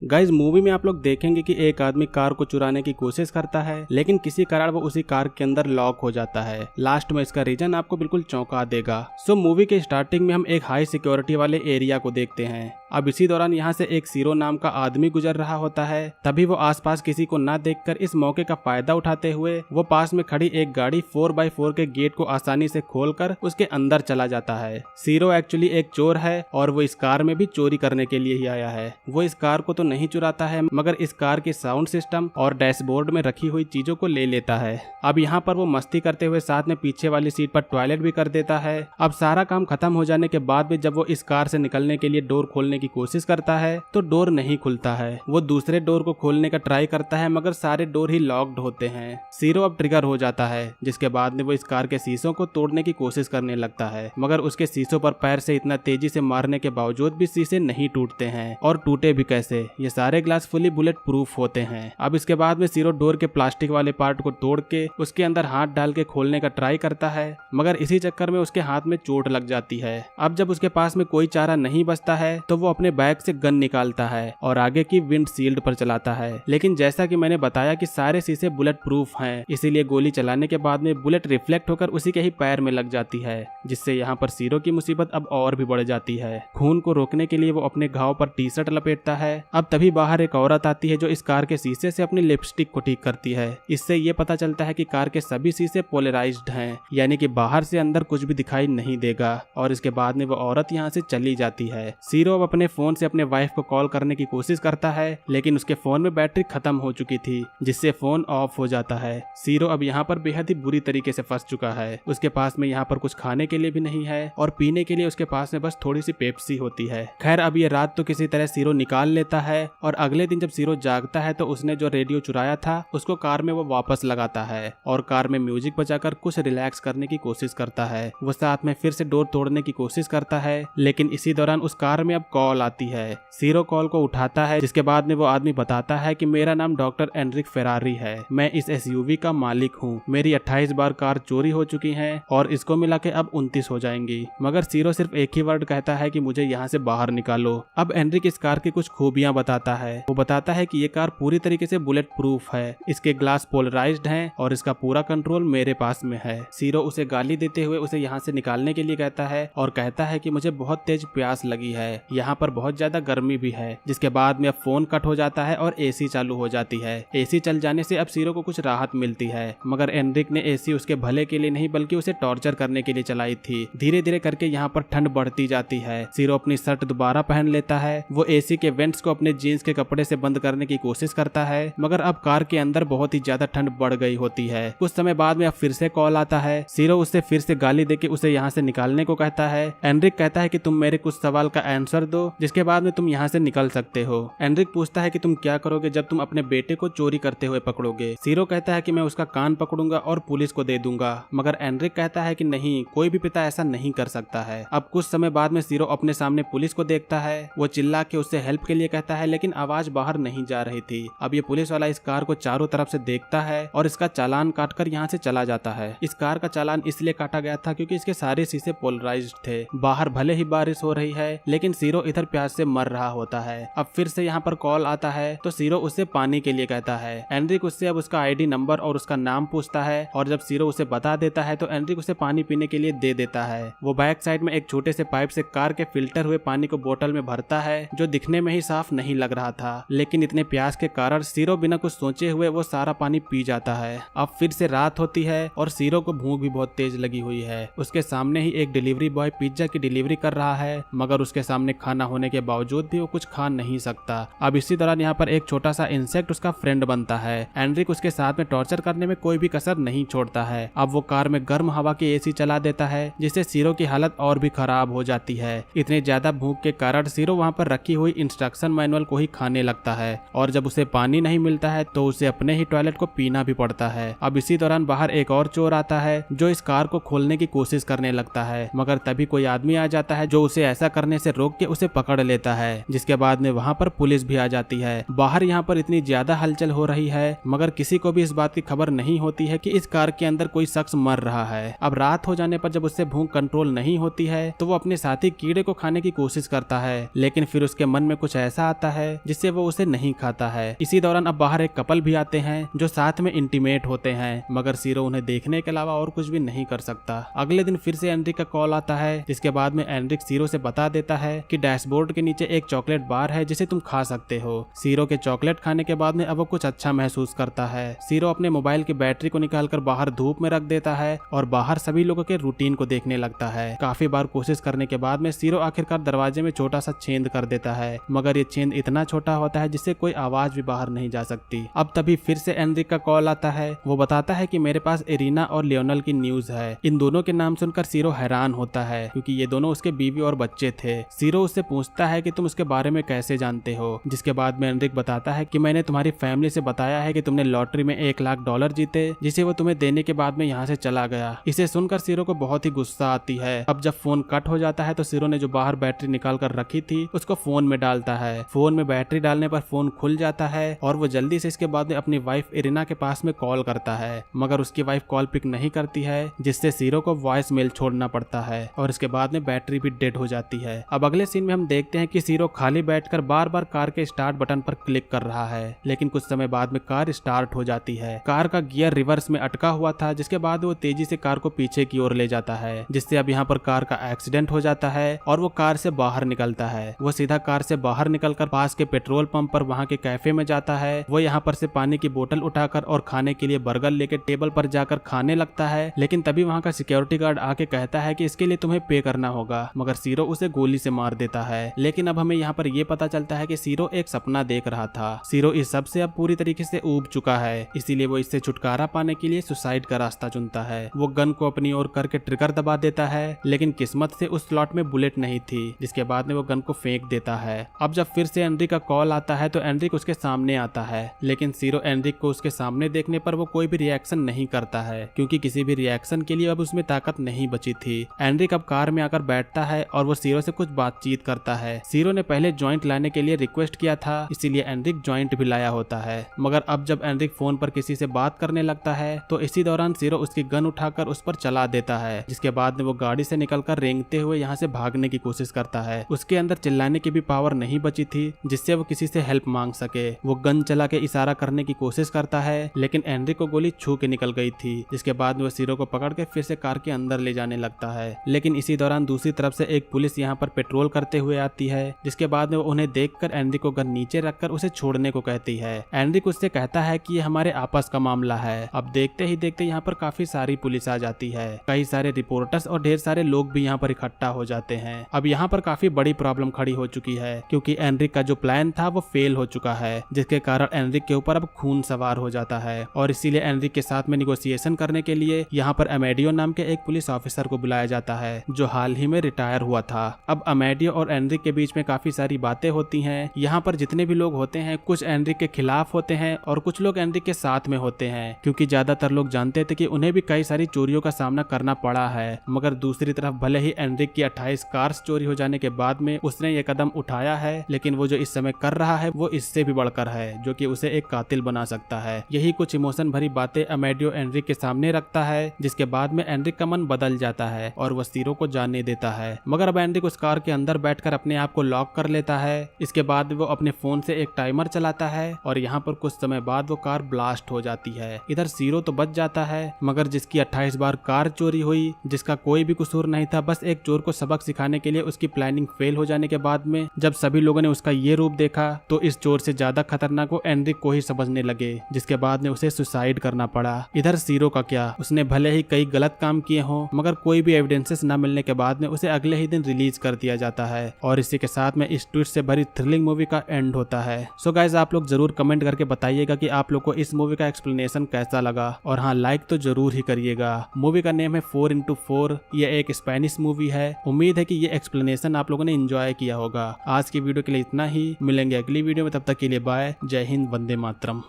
Guys movie में आप लोग देखेंगे कि एक आदमी कार को चुराने की कोशिश करता है, लेकिन किसी कारण वो उसी कार के अंदर लॉक हो जाता है। लास्ट में इसका रीजन आपको बिल्कुल चौंका देगा। सो मूवी के स्टार्टिंग में हम एक हाई सिक्योरिटी वाले एरिया को देखते हैं। अब इसी दौरान यहाँ से एक सीरो नाम का आदमी गुजर रहा होता है। तभी वो आसपास किसी को ना देखकर इस मौके का फायदा उठाते हुए वो पास में खड़ी एक गाड़ी 4x4 के गेट को आसानी से खोलकर उसके अंदर चला जाता है। सीरो एक्चुअली एक चोर है और वो इस कार में भी चोरी करने के लिए ही आया है। वो इस कार को तो नहीं चुराता है, मगर इस कार के साउंड सिस्टम और डैशबोर्ड में रखी हुई चीजों को ले लेता है। अब यहाँ पर वो मस्ती करते हुए साथ में पीछे वाली सीट पर टॉयलेट भी कर देता है। अब सारा काम खत्म हो जाने के बाद भी जब वो इस कार से निकलने के लिए डोर खोलने की कोशिश करता है तो डोर नहीं खुलता है। वो दूसरे डोर को खोलने का ट्राई करता है, मगर सारे डोर ही लॉक्ड होते हैं। सीरो अब ट्रिगर हो जाता है, जिसके बाद में वो इस कार के शीशों को तोड़ने की कोशिश करने लगता है, मगर उसके शीशों पर पैर से इतना तेजी से मारने के बावजूद भी शीशे नहीं टूटते हैं। और टूटे भी कैसे, ये सारे ग्लास फुली बुलेट प्रूफ होते हैं। अब इसके बाद में सीरो डोर के प्लास्टिक वाले पार्ट को तोड़ के उसके अंदर हाथ डाल के खोलने का ट्राई करता है, मगर इसी चक्कर में उसके हाथ में चोट लग जाती है। अब जब उसके पास में कोई चारा नहीं बचता है तो वो अपने बैग से गन निकालता है और आगे की विंड शील्ड पर चलाता है। लेकिन जैसा कि मैंने बताया कि सारे शीशे बुलेट प्रूफ हैं, इसीलिए गोली चलाने के बाद में बुलेट रिफ्लेक्ट होकर उसी के ही पैर में लग जाती है, जिससे यहाँ पर सीरो की मुसीबत अब और भी बढ़ जाती है। खून को रोकने के लिए वो अपने घाव पर टी शर्ट लपेटता है। अब तभी बाहर एक औरत आती है जो इस कार के शीशे से अपनी लिपस्टिक को ठीक करती है। इससे ये पता चलता है कि कार के सभी शीशे पोलराइज्ड हैं, यानी कि बाहर से अंदर कुछ भी दिखाई नहीं देगा। और इसके बाद में वो औरत यहाँ से चली जाती है। सीरो अब अपने फोन से अपने वाइफ को कॉल करने की कोशिश करता है, लेकिन उसके फोन में बैटरी खत्म हो चुकी थी, जिससे फोन ऑफ हो जाता है। सीरो अब यहाँ पर बेहद ही बुरी तरीके से फंस चुका है। उसके पास में यहाँ पर कुछ खाने के लिए भी नहीं है और पीने के लिए उसके पास में बस थोड़ी सी पेप्सी होती है। खैर अब ये रात तो किसी तरह सीरो निकाल लेता है और अगले दिन जब सीरो जागता है तो उसने जो रेडियो चुराया था उसको कार में वो वापस लगाता है और कार में म्यूजिक बजाकर कुछ रिलैक्स करने की कोशिश करता है। वो साथ में फिर से डोर तोड़ने की कोशिश करता है, लेकिन इसी दौरान उस कार में अब कॉल आती है। सीरो कॉल को उठाता है, जिसके बाद में वो आदमी बताता है कि मेरा नाम डॉक्टर एनरिक फेरारी है, मैं इस एसयूवी का मालिक हूँ। मेरी 28 बार कार चोरी हो चुकी है और इसको मिला के अब 29 हो जाएंगी। मगर सीरो सिर्फ एक ही वर्ड कहता है कि मुझे यहाँ से बाहर निकालो। अब एनरिक इस कार की कुछ खूबियां बताता है। वो बताता है कि ये कार पूरी तरीके से बुलेट प्रूफ है, इसके ग्लास पोलराइज्ड हैं और इसका पूरा कंट्रोल मेरे पास में है। सीरो उसे गाली देते हुए उसे यहाँ से निकालने के लिए कहता है और कहता है कि मुझे बहुत तेज प्यास लगी है, यहाँ पर बहुत ज्यादा गर्मी भी है। जिसके बाद में अब फोन कट हो जाता है और एसी चालू हो जाती है। एसी चल जाने से अब सीरो को कुछ राहत मिलती है, मगर एनरिक ने एसी उसके भले के लिए नहीं बल्कि उसे टॉर्चर करने के लिए चलाई थी। धीरे धीरे करके यहाँ पर ठंड बढ़ती जाती है। सीरो अपनी शर्ट दोबारा पहन लेता है। वो एसी के वेंट्स को अपने जीन्स के कपड़े से बंद करने की कोशिश करता है, मगर अब कार के अंदर बहुत ही ज्यादा ठंड बढ़ गई होती है। कुछ समय बाद में अब फिर से कॉल आता है। सीरो उससे फिर से गाली देके उसे यहाँ से निकालने को कहता है। एनरिक कहता है कि तुम मेरे कुछ सवाल का आंसर दो, जिसके बाद में तुम यहाँ से निकल सकते हो। एनरिक पूछता है कि तुम क्या करोगे जब तुम अपने बेटे को चोरी करते हुए पकड़ोगे। सीरो कहता है कि मैं उसका कान पकड़ूंगा और पुलिस को दे दूंगा, मगर एनरिक कहता है कि नहीं, कोई भी पिता ऐसा नहीं कर सकता है। अब कुछ समय बाद में सीरो अपने सामने पुलिस को देखता है। वो चिल्ला के उससे हेल्प के लिए कहता है, लेकिन आवाज बाहर नहीं जा रही थी। अब ये पुलिस वाला इस कार को चारों तरफ से देखता है और इसका चालान काटकर यहाँ से चला जाता है। इस कार का चालान इसलिए काटा गया था क्योंकि इसके सारे शीशे पोलराइज्ड थे। बाहर भले ही बारिश हो रही है, लेकिन सीरो इधर प्यास से मर रहा होता है। अब फिर से यहाँ पर कॉल आता है तो सीरो उससे पानी के लिए कहता है। एनरिक उससे अब उसका आईडी नंबर और उसका नाम पूछता है और जब सीरो उसे बता देता है तो एनरिक उसे पानी पीने के लिए दे देता है। वो बैक साइड में एक छोटे से पाइप से कार के फिल्टर हुए पानी को बोतल में भरता है, जो दिखने में ही साफ नहीं लग रहा था, लेकिन इतने प्यास के कारण सीरो बिना कुछ सोचे हुए वो सारा पानी पी जाता है। अब फिर से रात होती है और सीरो को भूख भी बहुत तेज लगी हुई है। उसके सामने ही एक डिलीवरी बॉय पिज्जा की डिलीवरी कर रहा है, मगर उसके सामने खाना होने के बावजूद भी वो कुछ खा नहीं सकता। अब इसी दौरान यहाँ पर एक छोटा सा इंसेक्ट उसका फ्रेंड बनता है। एनरिक उसके साथ में टॉर्चर करने में कोई भी कसर नहीं छोड़ता है। अब वो कार में गर्म हवा की एसी चला देता है, जिससे सीरो की हालत और भी खराब हो जाती है। इतने ज्यादा भूख के कारण सीरो वहाँ पर रखी हुई इंस्ट्रक्शन मैनुअल को ही खाने लगता है और जब उसे पानी नहीं मिलता है तो उसे अपने ही टॉयलेट को पीना भी पड़ता है। अब इसी दौरान बाहर एक और चोर आता है जो इस कार को खोलने की कोशिश करने लगता है, मगर तभी कोई आदमी आ जाता है जो उसे ऐसा करने से रोक के उसे पकड़ लेता है, जिसके बाद में वहाँ पर पुलिस भी आ जाती है। बाहर यहाँ पर इतनी ज्यादा हलचल हो रही है, मगर किसी को भी इस बात की खबर नहीं होती है कि इस कार के अंदर कोई शख्स मर रहा है। अब रात हो जाने पर जब उससे भूख कंट्रोल नहीं होती है तो वो अपने साथी कीड़े को खाने की कोशिश करता है, लेकिन फिर उसके मन में कुछ ऐसा आता है जिससे वो उसे नहीं खाता है। इसी दौरान अब बाहर एक कपल भी आते हैं जो साथ में इंटीमेट होते हैं, मगर सीरो उन्हें देखने के अलावा और कुछ भी नहीं कर सकता। अगले दिन फिर से एनरिक का कॉल आता है, जिसके बाद में एनरिक सीरो से बता देता है कि डैशबोर्ड के नीचे एक चॉकलेट बार है जिसे तुम खा सकते हो। सीरो के चॉकलेट खाने के बाद में अब वो कुछ अच्छा महसूस करता है। सीरो अपने मोबाइल की बैटरी को निकालकर बाहर धूप में रख देता है और बाहर सभी लोगों के रूटीन को देखने लगता है। काफी बार कोशिश करने के बाद में सीरो आखिरकार दरवाजे में छोटा सा छेद कर देता है, मगर ये छेद इतना छोटा होता है जिससे कोई आवाज भी बाहर नहीं जा सकती। अब तभी फिर से एनरिक का कॉल आता है। वो बताता है कि मेरे पास इरीना और लियोनल की न्यूज है। इन दोनों के नाम सुनकर सीरो हैरान होता है, क्योंकि ये दोनों उसके बीवी और बच्चे थे। सीरो उससे पूछता है कि तुम उसके बारे में कैसे जानते हो, जिसके बाद में एनरिक बताता है कि मैंने तुम्हारी फैमिली से बताया है कि तुमने लॉटरी में $1 लाख जीते, जिसे वो तुम्हें देने के बाद में यहाँ से चला गया। इसे सुनकर सीरो को बहुत ही गुस्सा आती है। अब जब फोन कट हो जाता है तो सीरो ने जो बाहर बैटरी निकाल कर रखी थी उसको फोन में डालता है। फोन में बैटरी डालने पर फोन खुल जाता है और वो जल्दी से इसके बाद में अपनी वाइफ इरिना के पास में कॉल करता है, मगर उसकी वाइफ कॉल पिक नहीं करती है, जिससे सीरो को वॉइस मेल छोड़ना पड़ता है और इसके बाद में बैटरी भी डेड हो जाती है। अब अगले सीन में हम देखते हैं कि सीरो खाली बैठकर बार बार कार के स्टार्ट बटन पर क्लिक कर रहा है, लेकिन कुछ समय बाद में कार स्टार्ट हो जाती है। कार का गियर रिवर्स में अटका हुआ था, जिसके बाद वो तेजी से कार को पीछे की ओर ले जाता है, जिससे अब यहाँ पर कार का एक्सीडेंट हो जाता है और वो कार से बाहर निकलता है। वो सीधा कार से बाहर निकलकर पास के पेट्रोल पंप पर वहाँ के कैफे में जाता है। वो यहाँ पर से पानी की बोतल उठाकर और खाने के लिए बर्गर लेके टेबल पर जाकर खाने लगता है, लेकिन तभी वहाँ का सिक्योरिटी गार्ड आके कहता है कि इसके लिए तुम्हें पे करना होगा, मगर सीरो उसे गोली से मार देता है। लेकिन अब हमें यहाँ पर ये पता चलता है कि सीरो एक सपना देख रहा था। सीरो इस सब से अब पूरी तरीके से ऊब चुका है, इसीलिए वो इससे छुटकारा पाने के लिए सुसाइड का रास्ता चुनता है। वो गन को अपनी ओर करके ट्रिगर दबा देता है, लेकिन किस्मत से उस स्लॉट में बुलेट नहीं थी, जिसके बाद में वो गन को फेंक देता है। अब जब फिर से एनरिक का कॉल आता है तो एनरिक उसके सामने आता है, लेकिन सीरो एनरिक को उसके सामने देखने पर वो कोई भी रिएक्शन नहीं करता है, क्योंकि किसी भी रिएक्शन के लिए अब उसमें ताकत नहीं बची थी। एनरिक अब कार में आकर बैठता है और वो सीरो से कुछ बातचीत करता है। सीरो ने पहले जॉइंट लाने के लिए रिक्वेस्ट किया था, इसीलिए एनरिक जॉइंट भी लाया होता है, मगर अब जब एनरिक फोन पर किसी से बात करने लगता है तो इसी दौरान सीरो उसकी गन उठाकर उस पर चला देता है, जिसके बाद में वो गाड़ी से निकलकर रेंगते हुए यहाँ से भागने की कोशिश करता है। उसके अंदर चिल्लाने की भी पावर नहीं बची थी जिससे वो किसी से हेल्प मांग सके। वो गन चला के इशारा करने की कोशिश करता है, लेकिन एनरिक को गोली छू के निकल गई थी, जिसके बाद में वो सीरो को पकड़ के फिर से कार के अंदर ले जाने लगता है। लेकिन इसी दौरान दूसरी तरफ से एक पुलिस यहाँ पर पेट्रोल करते हुए आती है, जिसके बाद में वो उन्हें देखकर एनरिक को गन नीचे रखकर उसे छोड़ने को कहती है। एनरिक उससे कहता है कि ये हमारे आपस का मामला है। अब देखते ही देखते यहाँ पर काफी सारी पुलिस आ जाती है, कई सारे रिपोर्टर्स और ढेर सारे लोग भी यहाँ पर इकट्ठा हो जाते हैं। अब यहाँ पर काफी बड़ी प्रॉब्लम खड़ी हो चुकी है, क्योंकि एनरिक का जो प्लान था वो फेल हो चुका है, जिसके कारण एनरिक के ऊपर अब खून सवार हो जाता है और इसीलिए एनरिक के साथ में निगोशिएशन करने के लिए यहाँ पर अमेडियो नाम के एक पुलिस ऑफिसर को बुलाया जाता है, जो हाल ही में रिटायर हुआ था। अब अमेडियो और एनरिक के बीच में काफी सारी बातें होती हैं। यहाँ पर जितने भी लोग होते हैं कुछ एनरिक के खिलाफ होते हैं और कुछ लोग एनरिक के साथ में होते हैं, क्योंकि ज्यादातर लोग जानते थे कि उन्हें भी कई सारी चोरियों का सामना करना पड़ा है। मगर दूसरी तरफ भले ही एनरिक की 28 कार्स चोरी हो जाने के बाद में उसने ये कदम उठाया है, लेकिन वो जो इस समय कर रहा है वो इससे भी बढ़कर है, जो कि उसे एक कातिल बना सकता है। यही कुछ इमोशन भरी बातें अमेडियो एनरिक के सामने रखता है, जिसके बाद में एनरिक का मन बदल जाता है और वह सीरो को जाने देता है। मगर अब एनरिक उस कार के अंदर बैठकर अपने आप को लॉक कर लेता है। इसके बाद वो अपने फोन से एक टाइमर चलाता है और यहाँ पर कुछ समय बाद वो कार ब्लास्ट हो जाती है। इधर सीरो तो बच जाता है, मगर जिसकी 28 बार कार चोरी हुई, जिसका कोई भी कसूर नहीं था, बस एक चोर को सबक सिखाने के लिए उसकी प्लानिंग फेल हो जाने के बाद में जब सभी लोगों ने उसका ये रूप देखा तो इस चोर से ज्यादा खतरनाक वो एनरिक को ही समझने लगे, जिसके बाद में उसे सुसाइड करना पड़ा। इधर सीरो का क्या, उसने भले ही कई गलत काम किए हों, मगर कोई भी एविडेंसेस न मिलने के बाद में उसे अगले ही दिन रिलीज कर दिया जाता है और इसी के साथ में इस ट्विस्ट से भरी थ्रिलिंग मूवी का एंड होता है। सो गाइज आप लोग जरूर कमेंट करके बताइएगा कि आप लोग को इस मूवी का एक्सप्लेनेशन कैसा लगा, और हाँ लाइक तो जरूर ही करिएगा। मूवी का नेम है 4x4। ये एक स्पेनिश मूवी है। उम्मीद है कि ये एक्सप्लेनेशन आप लोगों ने एंजॉय किया होगा। आज की वीडियो के लिए इतना ही, मिलेंगे अगली वीडियो में, तब तक के लिए बाय। जय हिंद, वंदे मातरम।